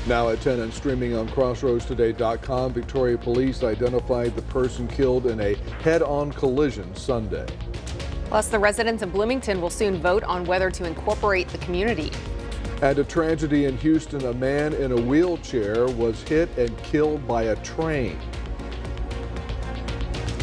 Now at 10 and streaming on crossroadstoday.com, Victoria police identified the person killed in a head-on collision Sunday. Plus, the residents of Bloomington will soon vote on whether to incorporate the community. And a tragedy in Houston, a man in a wheelchair was hit and killed by a train.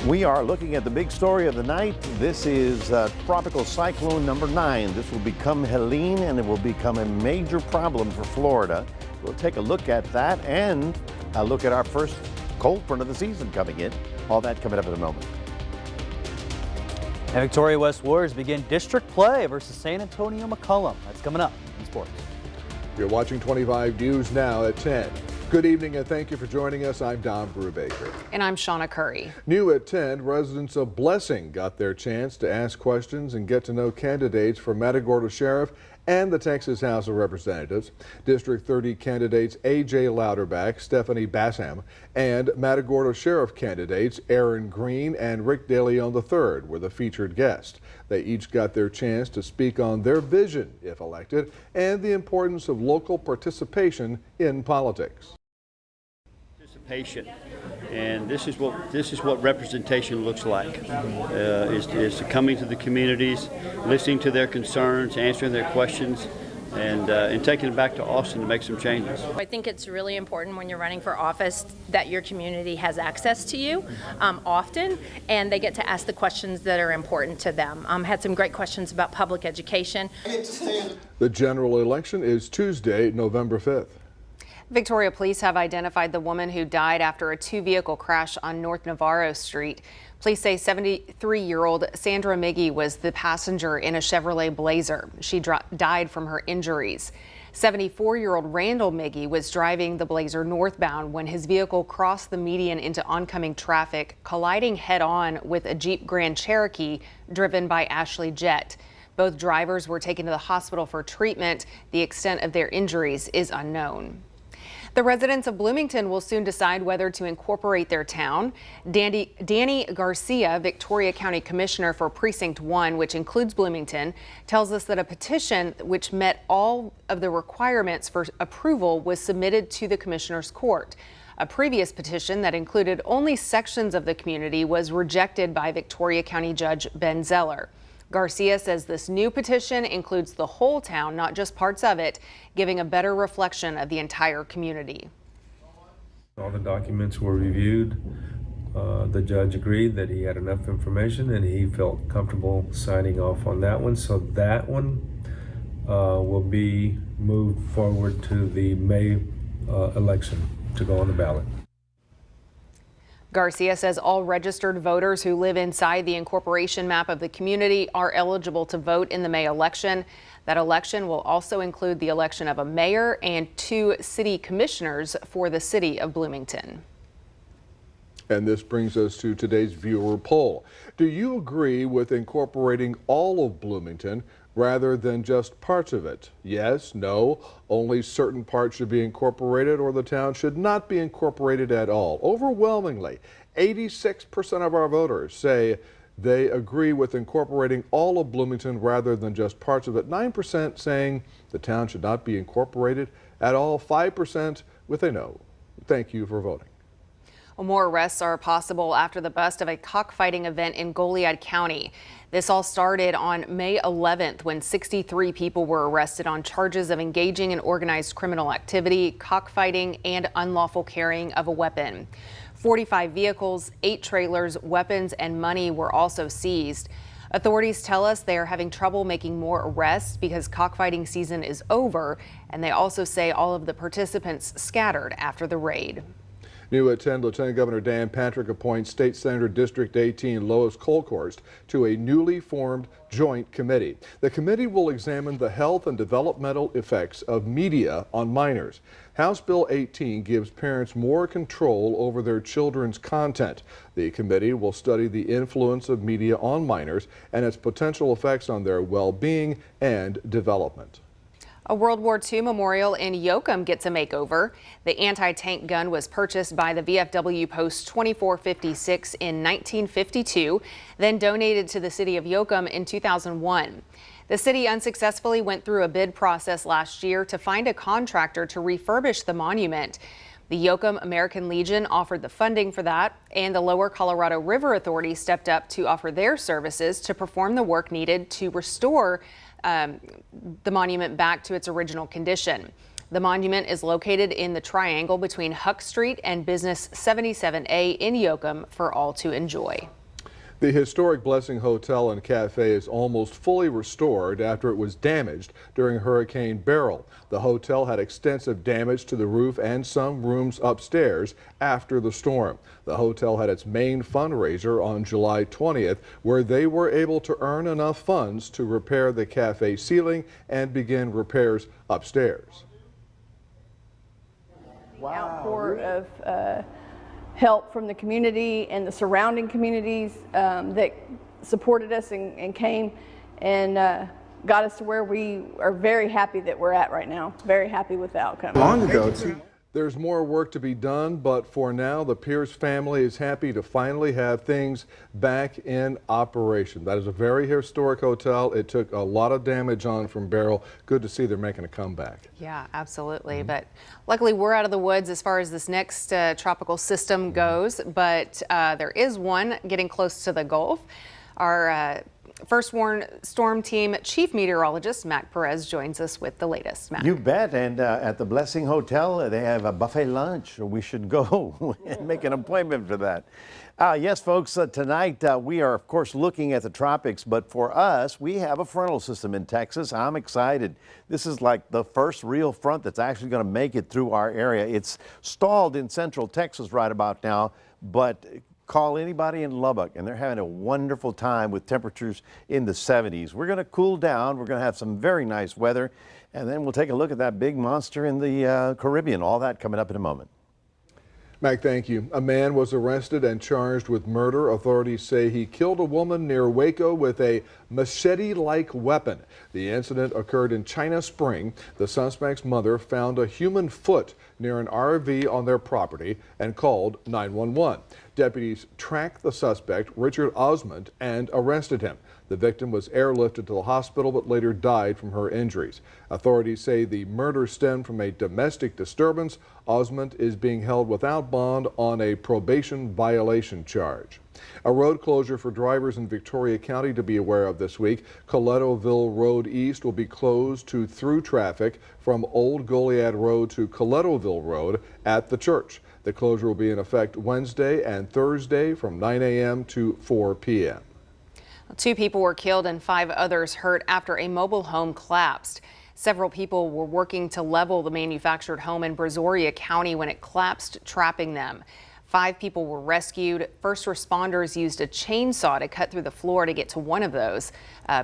We are looking at the big story of the night. This is Tropical Cyclone number 9. This will become Helene, and it will become a major problem for Florida. We'll take a look at that and a look at our first cold front of the season coming in. All that coming up in a moment. And Victoria West Warriors begin district play versus San Antonio McCollum. That's coming up in sports. You're watching 25 News now at 10. Good evening and thank you for joining us. I'm Don Brubaker. And I'm Shauna Curry. New at 10, residents of Blessing got their chance to ask questions and get to know candidates for Matagorda Sheriff and the Texas House of Representatives. District 30 candidates A.J. Louderback, Stephanie Bassam, and Matagorda Sheriff candidates Aaron Green and Rick DeLeon III were the featured guests. They each got their chance to speak on their vision, if elected, and the importance of local participation in politics. And this is what representation looks like, is coming to the communities, listening to their concerns, answering their questions, and taking it back to Austin to make some changes. I think it's really important when you're running for office that your community has access to you often, and they get to ask the questions that are important to them. Had some great questions about public education. The general election is Tuesday, November 5th. Victoria police have identified the woman who died after a two-vehicle crash on North Navarro Street. Police say 73-year-old Sandra Miggy was the passenger in a Chevrolet Blazer. She died from her injuries. 74-year-old Randall Miggy was driving the Blazer northbound when his vehicle crossed the median into oncoming traffic, colliding head-on with a Jeep Grand Cherokee driven by Ashley Jett. Both drivers were taken to the hospital for treatment. The extent of their injuries is unknown. The residents of Bloomington will soon decide whether to incorporate their town. Danny Garcia, Victoria County Commissioner for Precinct 1, which includes Bloomington, tells us that a petition which met all of the requirements for approval was submitted to the Commissioner's Court. A previous petition that included only sections of the community was rejected by Victoria County Judge Ben Zeller. Garcia says this new petition includes the whole town, not just parts of it, giving a better reflection of the entire community. All the documents were reviewed. The judge agreed that he had enough information and he felt comfortable signing off on that one. So that one will be moved forward to the May election to go on the ballot. Garcia says all registered voters who live inside the incorporation map of the community are eligible to vote in the May election. That election will also include the election of a mayor and 2 city commissioners for the city of Bloomington. And this brings us to today's viewer poll. Do you agree with incorporating all of Bloomington rather than just parts of it? Yes, no, only certain parts should be incorporated or the town should not be incorporated at all. Overwhelmingly, 86% of our voters say they agree with incorporating all of Bloomington rather than just parts of it. 9% saying the town should not be incorporated at all. 5% with a no. Thank you for voting. Well, more arrests are possible after the bust of a cockfighting event in Goliad County. This all started on May 11th when 63 people were arrested on charges of engaging in organized criminal activity, cockfighting, and unlawful carrying of a weapon. 45 vehicles, 8 trailers, weapons, and money were also seized. Authorities tell us they are having trouble making more arrests because cockfighting season is over, and they also say all of the participants scattered after the raid. New at 10, Lieutenant Governor Dan Patrick appoints State Senator District 18 Lois Kolkhorst to a newly formed joint committee. The committee will examine the health and developmental effects of media on minors. House Bill 18 gives parents more control over their children's content. The committee will study the influence of media on minors and its potential effects on their well-being and development. A World War II memorial in Yoakum gets a makeover. The anti-tank gun was purchased by the VFW Post 2456 in 1952, then donated to the city of Yoakum in 2001. The city unsuccessfully went through a bid process last year to find a contractor to refurbish the monument. The Yoakum American Legion offered the funding for that, and the Lower Colorado River Authority stepped up to offer their services to perform the work needed to restore the monument back to its original condition. The monument is located in the triangle between Huck Street and Business 77A in Yoakum for all to enjoy. The historic Blessing Hotel and Cafe is almost fully restored after it was damaged during Hurricane Beryl. The hotel had extensive damage to the roof and some rooms upstairs after the storm. The hotel had its main fundraiser on July 20th, where they were able to earn enough funds to repair the cafe ceiling and begin repairs upstairs. Outpour of help from the community and the surrounding communities that supported us and came and got us to where we are very happy that we're at right now. Very happy with the outcome. Long ago, too. There's more work to be done, but for now, the Pierce family is happy to finally have things back in operation. That is a very historic hotel. It took a lot of damage on from Beryl. Good to see they're making a comeback. Yeah, absolutely. But luckily, we're out of the woods as far as this next tropical system goes, but there is one getting close to the Gulf. Our First Warn Storm Team Chief Meteorologist Mac Perez joins us with the latest. Mac. You bet. And at the Blessing Hotel, they have a buffet lunch. We should go and make an appointment for that. Yes, folks, tonight we are, of course, looking at the tropics. But for us, we have a frontal system in Texas. I'm excited. This is like the first real front that's actually going to make it through our area. It's stalled in central Texas right about now, but call anybody in Lubbock, and they're having a wonderful time with temperatures in the 70s. We're going to cool down. We're going to have some very nice weather, and then we'll take a look at that big monster in the Caribbean. All that coming up in a moment. Mac, thank you. A man was arrested and charged with murder. Authorities say he killed a woman near Waco with a machete-like weapon. The incident occurred in China Spring. The suspect's mother found a human foot near an RV on their property and called 911. Deputies tracked the suspect, Richard Osmond, and arrested him. The victim was airlifted to the hospital but later died from her injuries. Authorities say the murder stemmed from a domestic disturbance. Osmond is being held without bond on a probation violation charge. A road closure for drivers in Victoria County to be aware of this week. Colettoville Road East will be closed to through traffic from Old Goliad Road to Colettoville Road at the church. The closure will be in effect Wednesday and Thursday from 9 a.m. to 4 p.m. 2 people were killed and 5 others hurt after a mobile home collapsed. Several people were working to level the manufactured home in Brazoria County when it collapsed, trapping them. 5 people were rescued. First responders used a chainsaw to cut through the floor to get to one of those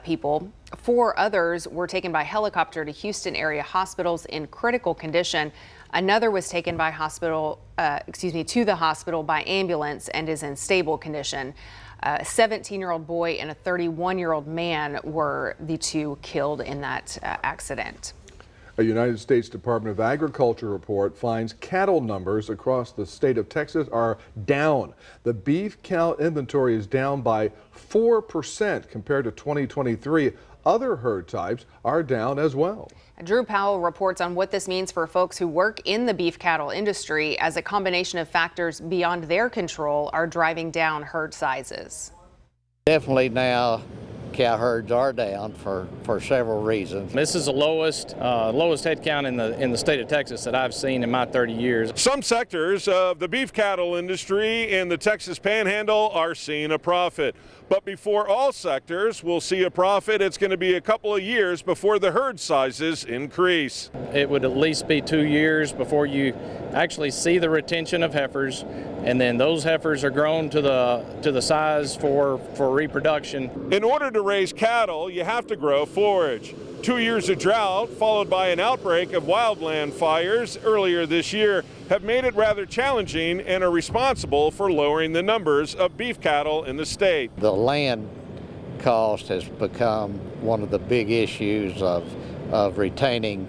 people. 4 others were taken by helicopter to Houston area hospitals in critical condition. Another was taken by to the hospital by ambulance and is in stable condition. A 17-year-old boy and a 31-year-old man were the 2 killed in that accident. A United States Department of Agriculture report finds cattle numbers across the state of Texas are down. The beef cow inventory is down by 4% compared to 2023. Other herd types are down as well. Drew Powell reports on what this means for folks who work in the beef cattle industry as a combination of factors beyond their control are driving down herd sizes. Definitely now cow herds are down for several reasons. This is the lowest head count in the state of Texas that I've seen in my 30 years. Some sectors of the beef cattle industry in the Texas Panhandle are seeing a profit. But before all sectors will see a profit, it's going to be a couple of years before the herd sizes increase. It would at least be 2 years before you actually see the retention of heifers, and then those heifers are grown to the size for reproduction. In order to raise cattle, you have to grow forage. 2 years of drought, followed by an outbreak of wildland fires earlier this year, have made it rather challenging and are responsible for lowering the numbers of beef cattle in the state. The land cost has become one of the big issues of retaining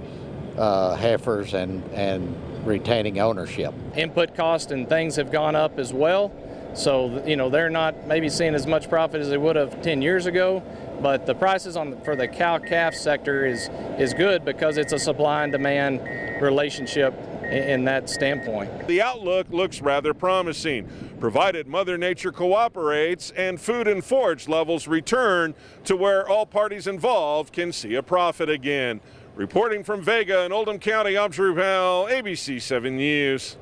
heifers and retaining ownership. Input costs and things have gone up as well. So, they're not maybe seeing as much profit as they would have 10 years ago. But the prices for the cow-calf sector is good because it's a supply and demand relationship in that standpoint. The outlook looks rather promising, provided Mother Nature cooperates and food and forage levels return to where all parties involved can see a profit again. Reporting from Vega in Oldham County, I'm Drew Powell, ABC 7 News.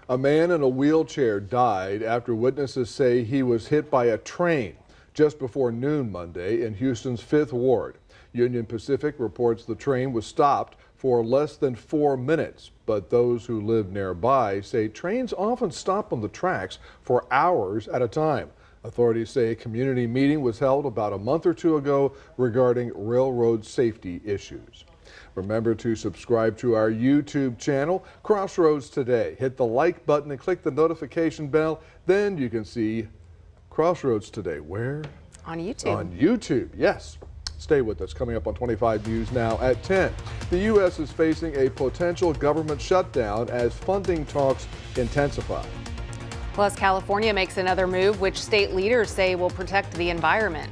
A man in a wheelchair died after witnesses say he was hit by a train just before noon Monday in Houston's 5th Ward. Union Pacific reports the train was stopped for less than 4 minutes, but those who live nearby say trains often stop on the tracks for hours at a time. Authorities say a community meeting was held about a month or two ago regarding railroad safety issues. Remember to subscribe to our YouTube channel, Crossroads Today. Hit the like button and click the notification bell. Then you can see Crossroads Today. Where? On YouTube. On YouTube, yes. Stay with us. Coming up on 25 News now at 10. The U.S. is facing a potential government shutdown as funding talks intensify. Plus, California makes another move, which state leaders say will protect the environment.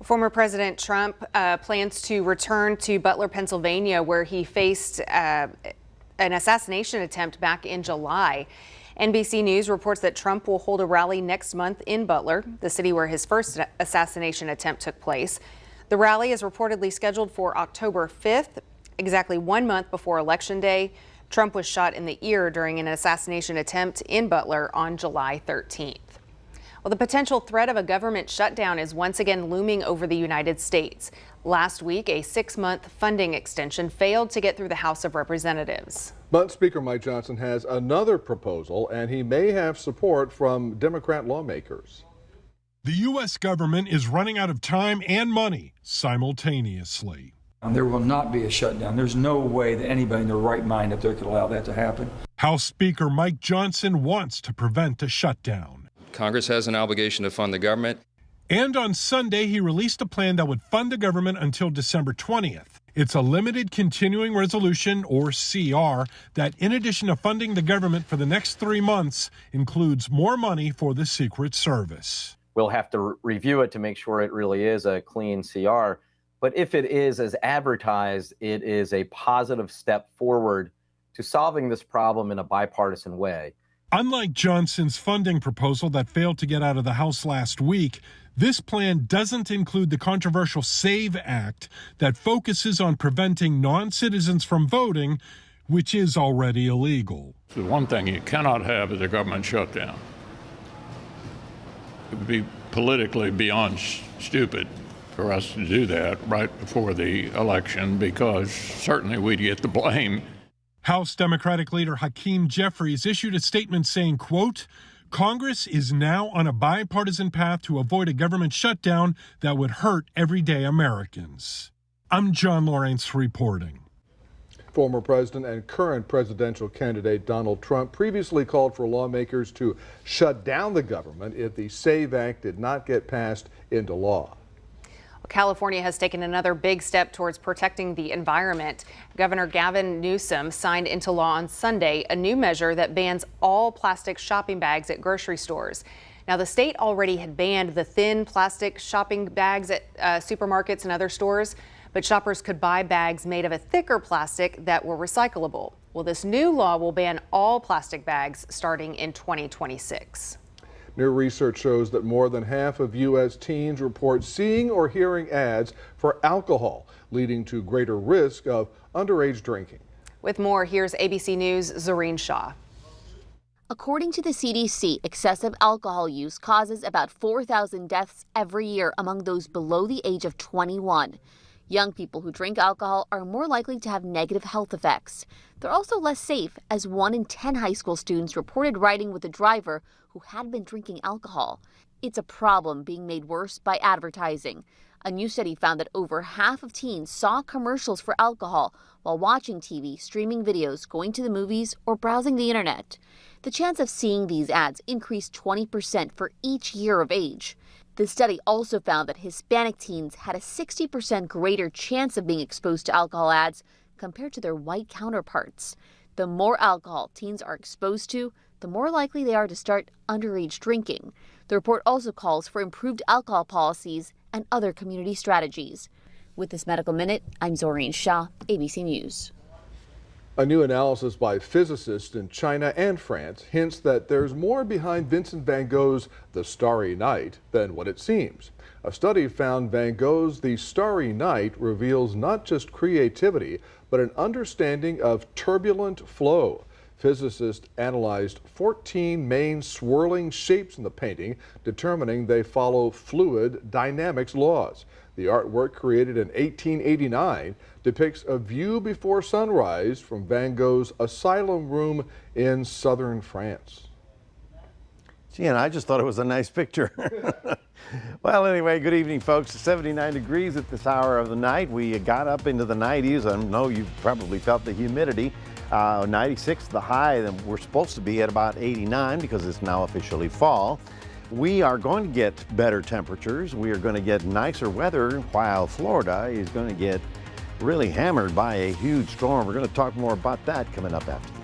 Former President Trump plans to return to Butler, Pennsylvania, where he faced an assassination attempt back in July. NBC News reports that Trump will hold a rally next month in Butler, the city where his first assassination attempt took place. The rally is reportedly scheduled for October 5th, exactly 1 month before Election Day. Trump was shot in the ear during an assassination attempt in Butler on July 13th. Well, the potential threat of a government shutdown is once again looming over the United States. Last week, a 6-month funding extension failed to get through the House of Representatives. But Speaker Mike Johnson has another proposal, and he may have support from Democrat lawmakers. The U.S. government is running out of time and money simultaneously. There will not be a shutdown. There's no way that anybody in their right mind up there could allow that to happen. House Speaker Mike Johnson wants to prevent a shutdown. Congress has an obligation to fund the government. And on Sunday, he released a plan that would fund the government until December 20th. It's a limited continuing resolution, or CR, that in addition to funding the government for the next 3 months, includes more money for the Secret Service. We'll have to review it to make sure it really is a clean CR. But if it is as advertised, it is a positive step forward to solving this problem in a bipartisan way. Unlike Johnson's funding proposal that failed to get out of the House last week, this plan doesn't include the controversial SAVE Act that focuses on preventing non-citizens from voting, which is already illegal. The one thing you cannot have is a government shutdown. It would be politically beyond stupid for us to do that right before the election, because certainly we'd get the blame. House Democratic leader Hakeem Jeffries issued a statement saying, quote, Congress is now on a bipartisan path to avoid a government shutdown that would hurt everyday Americans. I'm John Lawrence reporting. Former President and current presidential candidate Donald Trump previously called for lawmakers to shut down the government if the SAVE Act did not get passed into law. California has taken another big step towards protecting the environment. Governor Gavin Newsom signed into law on Sunday a new measure that bans all plastic shopping bags at grocery stores. Now, the state already had banned the thin plastic shopping bags at supermarkets and other stores, but shoppers could buy bags made of a thicker plastic that were recyclable. Well, this new law will ban all plastic bags starting in 2026. New research shows that more than half of U.S. teens report seeing or hearing ads for alcohol, leading to greater risk of underage drinking. With more, here's ABC News' Zareen Shah. According to the CDC, excessive alcohol use causes about 4,000 deaths every year among those below the age of 21. Young people who drink alcohol are more likely to have negative health effects. They're also less safe, as 1 in 10 high school students reported riding with a driver who had been drinking alcohol. It's a problem being made worse by advertising. A new study found that over half of teens saw commercials for alcohol while watching TV, streaming videos, going to the movies, or browsing the internet. The chance of seeing these ads increased 20% for each year of age. The study also found that Hispanic teens had a 60% greater chance of being exposed to alcohol ads compared to their white counterparts. The more alcohol teens are exposed to, the more likely they are to start underage drinking. The report also calls for improved alcohol policies and other community strategies. With this Medical Minute, I'm Zoreen Shah, ABC News. A new analysis by physicists in China and France hints that there's more behind Vincent van Gogh's The Starry Night than what it seems. A study found Van Gogh's The Starry Night reveals not just creativity, but an understanding of turbulent flow. Physicists analyzed 14 main swirling shapes in the painting, determining they follow fluid dynamics laws. The artwork, created in 1889, depicts a view before sunrise from Van Gogh's asylum room in southern France. Gee, and I just thought it was a nice picture. Well, anyway, good evening, folks. 79 degrees at this hour of the night. We got up into the 90s. I know you've probably felt the humidity. 96 the high, and we're supposed to be at about 89 because it's now officially fall. We are going to get better temperatures. We are going to get nicer weather, while Florida is going to get really hammered by a huge storm. We're going to talk more about that coming up after this.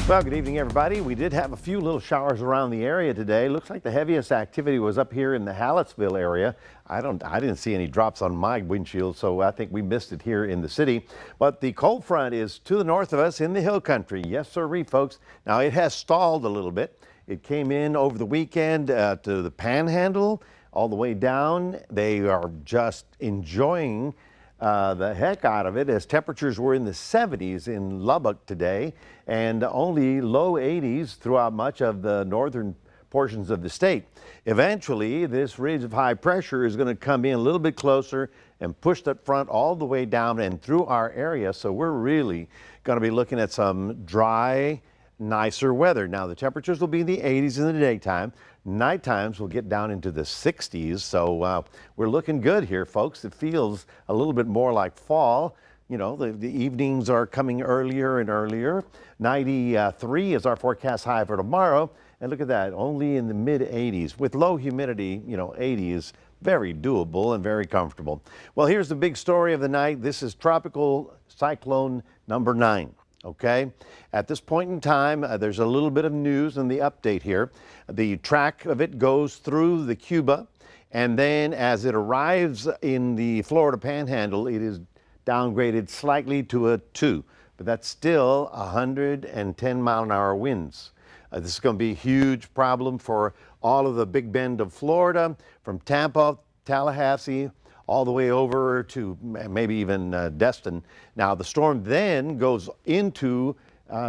Well, good evening, everybody. We did have a few little showers around the area today. Looks like the heaviest activity was up here in the Hallettsville area. I didn't see any drops on my windshield, so I think we missed it here in the city. But the cold front is to the north of us in the hill country. Yes, sirree, folks. Now, it has stalled a little bit. It came in over the weekend to the Panhandle, all the way down. They are just enjoying the heck out of it as temperatures were in the 70s in Lubbock today and only low 80s throughout much of the northern portions of the state. Eventually, this ridge of high pressure is going to come in a little bit closer and push that front all the way down and through our area. So we're really going to be looking at some dry, nicer weather. Now, the temperatures will be in the 80s in the daytime. Night times will get down into the 60s. So we're looking good here, folks. It feels a little bit more like fall. You know, the evenings are coming earlier and earlier. 93 is our forecast high for tomorrow. And look at that, only in the mid 80s. With low humidity, you know, 80 is very doable and very comfortable. Well, here's the big story of the night. This is Tropical Cyclone number 9. Okay, at this point in time, there's a little bit of news in the update here. The track of it goes through the Cuba, and then as it arrives in the Florida Panhandle, it is downgraded slightly to a 2, but that's still 110 mile an hour winds. This is going to be a huge problem for all of the Big Bend of Florida, from Tampa, Tallahassee, all the way over to maybe even Destin. Now, the storm then goes into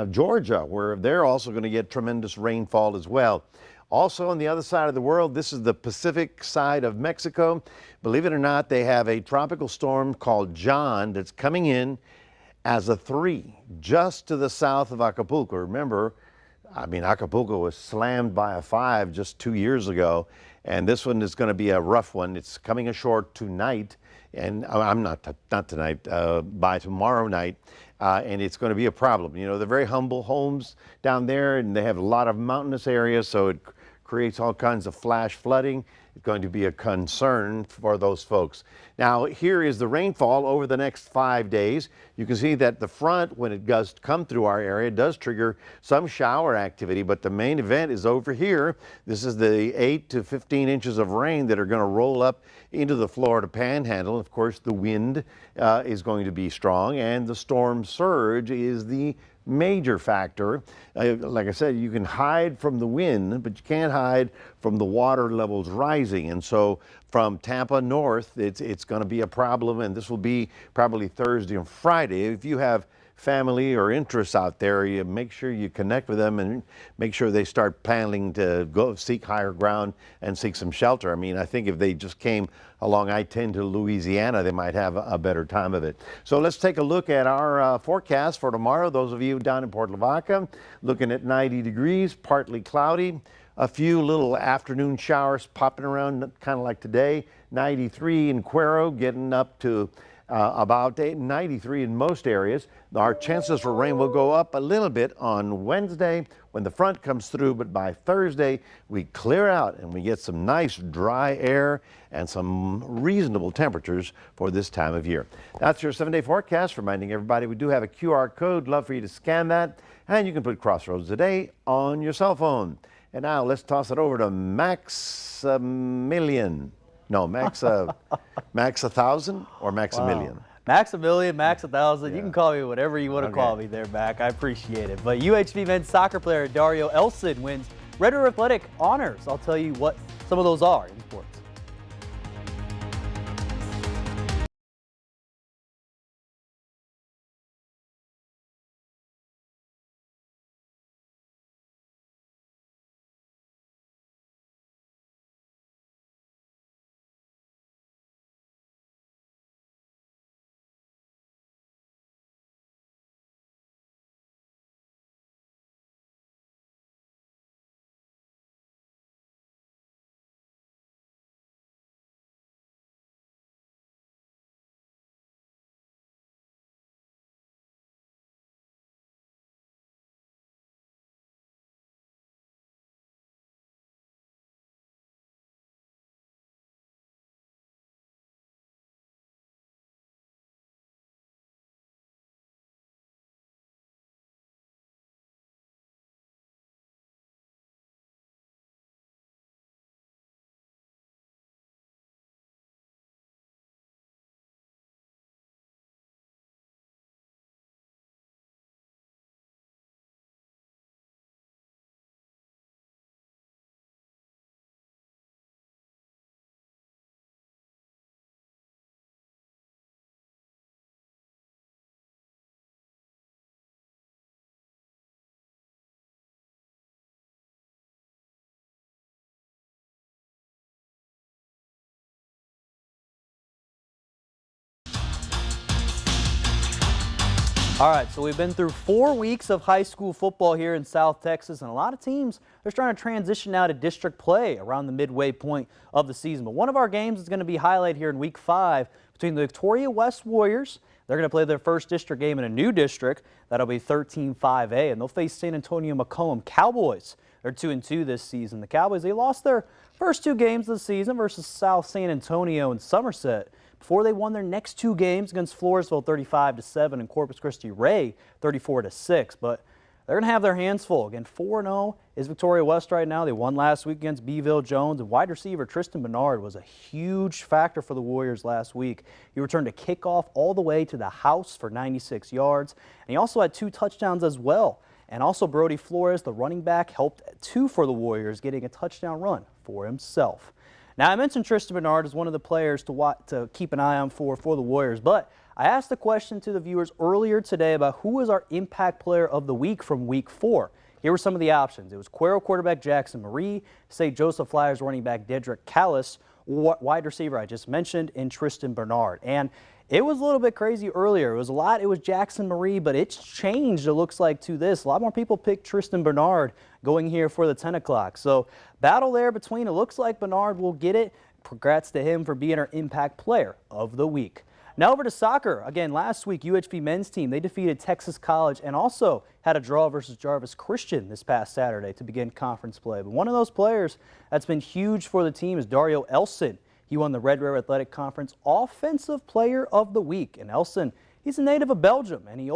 Georgia, where they're also going to get tremendous rainfall as well. Also, on the other side of the world, this is the Pacific side of Mexico. Believe it or not, they have a tropical storm called John that's coming in as a 3, just to the south of Acapulco. Remember, I mean, Acapulco was slammed by a 5 just 2 years ago, and this one is going to be a rough one. It's coming ashore tonight, and not tonight, by tomorrow night, and it's going to be a problem. You know, they're very humble homes down there, and they have a lot of mountainous areas, so it creates all kinds of flash flooding. It's going to be a concern for those folks. Now, here is the rainfall over the next 5 days. You can see that the front, when it does come through our area, does trigger some shower activity, but the main event is over here. This is the 8 to 15 inches of rain that are going to roll up into the Florida Panhandle. Of course, the wind is going to be strong, and the storm surge is the major factor. Like I said, you can hide from the wind, but you can't hide from the water levels rising. And so from Tampa north, it's going to be a problem, and this will be probably Thursday and Friday. If you have family or interests out there, you make sure you connect with them and make sure they start planning to go seek higher ground and seek some shelter. I mean, I think if they just came along I-10 to Louisiana, they might have a better time of it. So let's take a look at our forecast for tomorrow. Those of you down in Port Lavaca, looking at 90 degrees, partly cloudy. A few little afternoon showers popping around, kind of like today. 93 in Cuero, getting up to about 93 in most areas. Our chances for rain will go up a little bit on Wednesday when the front comes through, but by Thursday we clear out and we get some nice dry air and some reasonable temperatures for this time of year. That's your 7-day forecast. Reminding everybody we do have a QR code. Love for you to scan that, and you can put Crossroads Today on your cell phone. And now let's toss it over to Maximilian. No, Max 1,000 or Maximilian? Maximilian, Max 1,000. You can call me whatever you want to call me there, Mac. I appreciate it. But UHV men's soccer player Dario Elson wins Red River Athletic honors. I'll tell you what some of those are in sports. All right, so we've been through 4 weeks of high school football here in South Texas, and a lot of teams are trying to transition now to district play around the midway point of the season. But one of our games is going to be highlighted here in Week 5 between the Victoria West Warriors. They're going to play their first district game in a new district. That'll be 13-5A, and they'll face San Antonio Macomb Cowboys. They're 2-2 this season. The Cowboys, they lost their first 2 games of the season versus South San Antonio and Somerset before they won their next 2 games against Floresville 35-7 and Corpus Christi Ray 34-6. But they're going to have their hands full. Again, 4-0 is Victoria West right now. They won last week against Beeville Jones, and wide receiver Tristan Bernard was a huge factor for the Warriors last week. He returned a kickoff all the way to the house for 96 yards, and he also had 2 touchdowns as well. And also Brody Flores, the running back, helped 2 for the Warriors, getting a touchdown run for himself. Now, I mentioned Tristan Bernard as one of the players to keep an eye on for the Warriors, but I asked a question to the viewers earlier today about who is our impact player of the week from Week 4. Here were some of the options. It was Cuero quarterback Jackson Marie, St. Joseph Flyers running back Dedrick Callis, wide receiver I just mentioned, and Tristan Bernard. And it was a little bit crazy earlier. It was Jackson Marie, but it's changed, it looks like, to this. A lot more people picked Tristan Bernard going here for the 10 o'clock. So battle there between, it looks like Bernard will get it. Congrats to him for being our impact player of the week. Now over to soccer. Again, last week, UHV men's team, they defeated Texas College and also had a draw versus Jarvis Christian this past Saturday to begin conference play. But one of those players that's been huge for the team is Dario Elson. He won the Red Rare Athletic Conference Offensive Player of the Week. And Elson, he's a native of Belgium, and he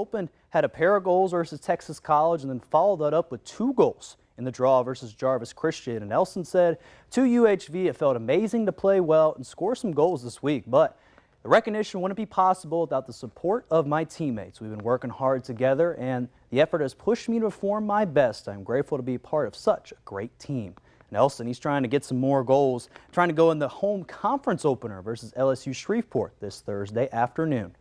had a pair of goals versus Texas College and then followed that up with 2 goals in the draw versus Jarvis Christian. And Elson said to UHV, it felt amazing to play well and score some goals this week, but the recognition wouldn't be possible without the support of my teammates. We've been working hard together, and the effort has pushed me to perform my best. I'm grateful to be part of such a great team. Nelson, he's trying to get some more goals, trying to go in the home conference opener versus LSU Shreveport this Thursday afternoon.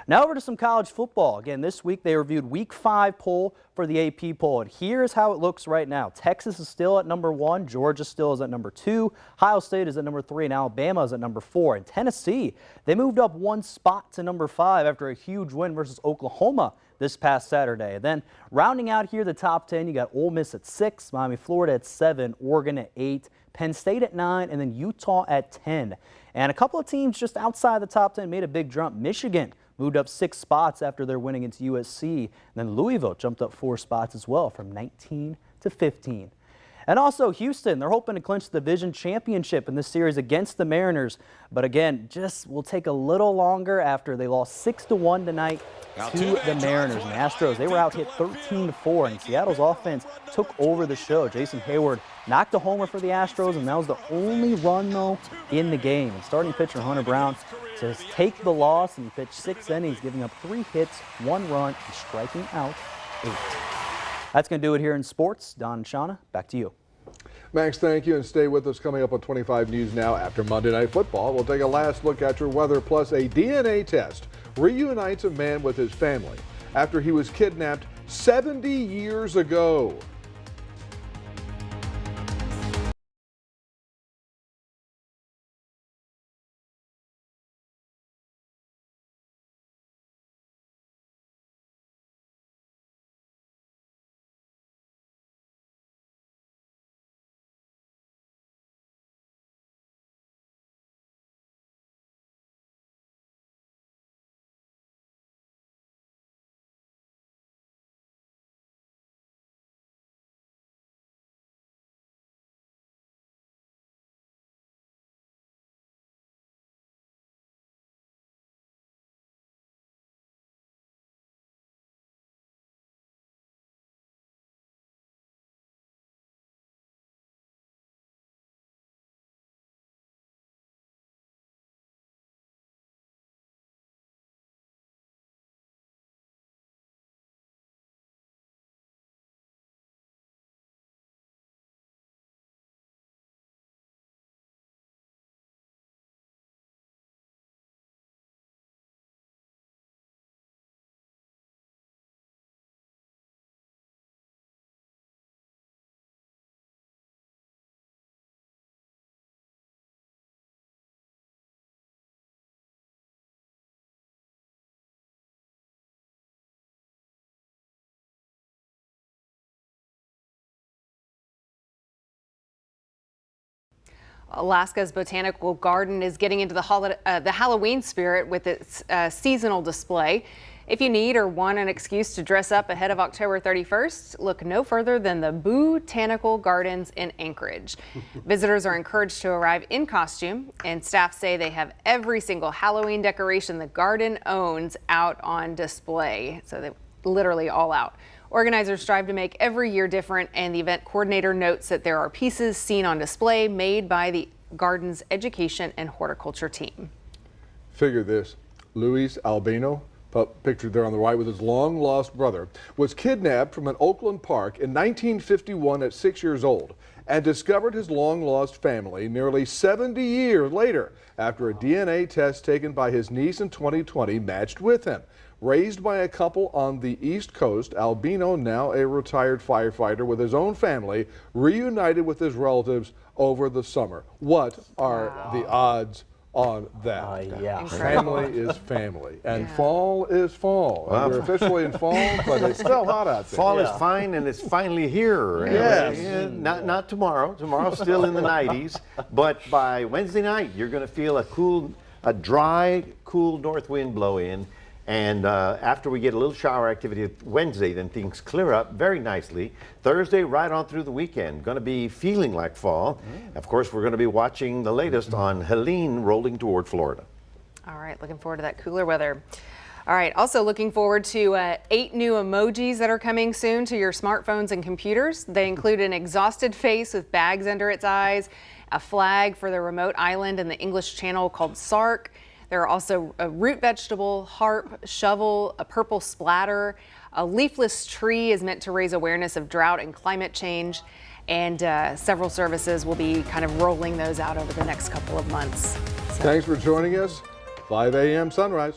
Now over to some college football. Again, this week they reviewed Week 5 poll for the AP poll, and here's how it looks right now. Texas is still at number 1, Georgia still is at number 2, Ohio State is at number 3, and Alabama is at number 4. And Tennessee, they moved up 1 spot to number 5 after a huge win versus Oklahoma this past Saturday. Then rounding out here the top 10, you got Ole Miss at 6, Miami, Florida at 7, Oregon at 8, Penn State at 9, and then Utah at 10. And a couple of teams just outside the top 10 made a big jump. Michigan moved up 6 spots after their win against USC. And then Louisville jumped up 4 spots as well, from 19 to 15. And also Houston, they're hoping to clinch the division championship in this series against the Mariners. But again, just will take a little longer after they lost 6-1 tonight to the Mariners. And the Astros, they were out hit 13-4, and Seattle's offense took over the show. Jason Hayward knocked a homer for the Astros, and that was the only run, though, in the game. And starting pitcher Hunter Brown to take the loss, and he pitched 6 innings, giving up 3 hits, 1 run, and striking out 8. That's going to do it here in sports. Don and Shauna, back to you. Max, thank you, and stay with us. Coming up on 25 News Now after Monday Night Football, we'll take a last look at your weather, plus a DNA test reunites a man with his family after he was kidnapped 70 years ago. Alaska's Botanical Garden is getting into the Halloween spirit with its seasonal display. If you need or want an excuse to dress up ahead of October 31st, look no further than the Botanical Gardens in Anchorage. Visitors are encouraged to arrive in costume, and staff say they have every single Halloween decoration the garden owns out on display. So they're literally all out. Organizers strive to make every year different, and the event coordinator notes that there are pieces seen on display made by the garden's education and horticulture team. Figure this, Luis Albino, pictured there on the right with his long-lost brother, was kidnapped from an Oakland park in 1951 at 6 years old and discovered his long-lost family nearly 70 years later after a DNA test taken by his niece in 2020 matched with him. Raised by a couple on the East Coast, Albino, now a retired firefighter with his own family, reunited with his relatives over the summer. What are the odds on that? Yeah. Family is family, and fall is fall. And we're officially in fall, but it's still hot out there. Fall is fine, and it's finally here. Yes. Not tomorrow. Tomorrow's still in the 90s, but by Wednesday night, you're going to feel a dry, cool north wind blow in. And after we get a little shower activity Wednesday, then things clear up very nicely. Thursday, right on through the weekend, going to be feeling like fall. Of course, we're going to be watching the latest on Helene rolling toward Florida. All right, looking forward to that cooler weather. All right, also looking forward to 8 new emojis that are coming soon to your smartphones and computers. They include an exhausted face with bags under its eyes, a flag for the remote island in the English Channel called Sark. There are also a root vegetable, harp, shovel, a purple splatter. A leafless tree is meant to raise awareness of drought and climate change. And several services will be kind of rolling those out over the next couple of months. Thanks for joining us. 5 a.m. sunrise.